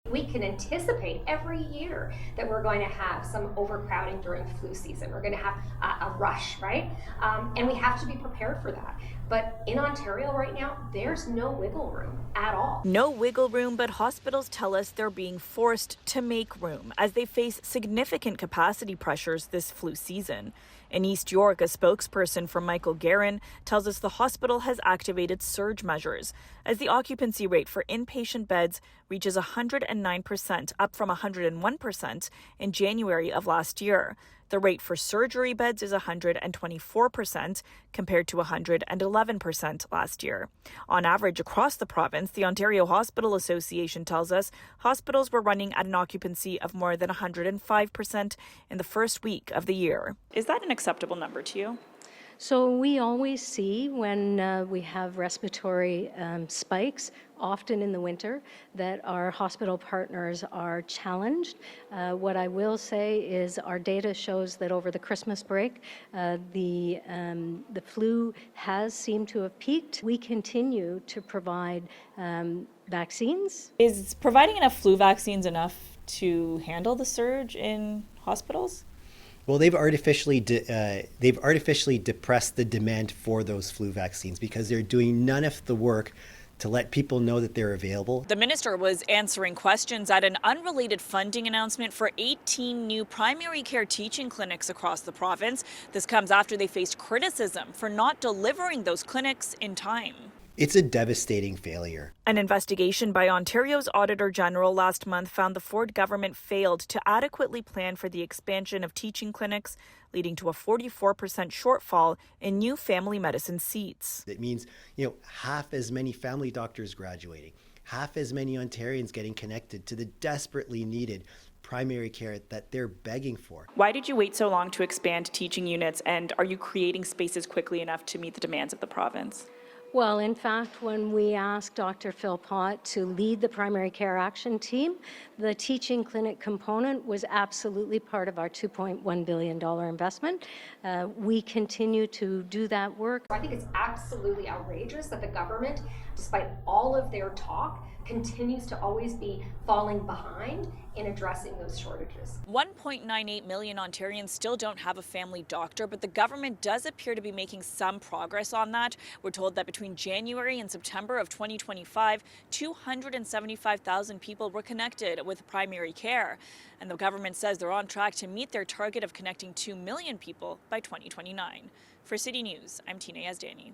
We can anticipate every year that we're going to have some overcrowding during flu season. We're going to have a rush, right? And we have to be prepared for that. But in Ontario right now, there's no wiggle room at all. No wiggle room, but hospitals tell us they're being forced to make room as they face significant capacity pressures this flu season. In East York, a spokesperson for Michael Guerin tells us the hospital has activated surge measures as the occupancy rate for inpatient beds reaches 109%, up from 101% in January of last year. The rate for surgery beds is 124% compared to 111% last year. On average, across the province, the Ontario Hospital Association tells us hospitals were running at an occupancy of more than 105% in the first week of the year. Is that an acceptable number to you? So we always see when we have respiratory spikes, often in the winter, that our hospital partners are challenged. What I will say is our data shows that over the Christmas break, the flu has seemed to have peaked. We continue to provide vaccines. Is providing enough flu vaccines enough to handle the surge in hospitals? Well, they've artificially depressed the demand for those flu vaccines because they're doing none of the work to let people know that they're available. The minister was answering questions at an unrelated funding announcement for 18 new primary care teaching clinics across the province. This comes after they faced criticism for not delivering those clinics in time. It's a devastating failure. An investigation by Ontario's Auditor General last month found the Ford government failed to adequately plan for the expansion of teaching clinics, leading to a 44% shortfall in new family medicine seats. It means, half as many family doctors graduating, half as many Ontarians getting connected to the desperately needed primary care that they're begging for. Why did you wait so long to expand teaching units, and are you creating spaces quickly enough to meet the demands of the province? Well, in fact, when we asked Dr. Philpott to lead the primary care action team, the teaching clinic component was absolutely part of our $2.1 billion investment. We continue to do that work. I think it's absolutely outrageous that the government, despite all of their talk, continues to always be falling behind in addressing those shortages. 1.98 million Ontarians still don't have a family doctor, but the government does appear to be making some progress on that. We're told that between January and September of 2025, 275,000 people were connected with primary care. And the government says they're on track to meet their target of connecting 2 million people by 2029. For City News, I'm Tina Yazdani.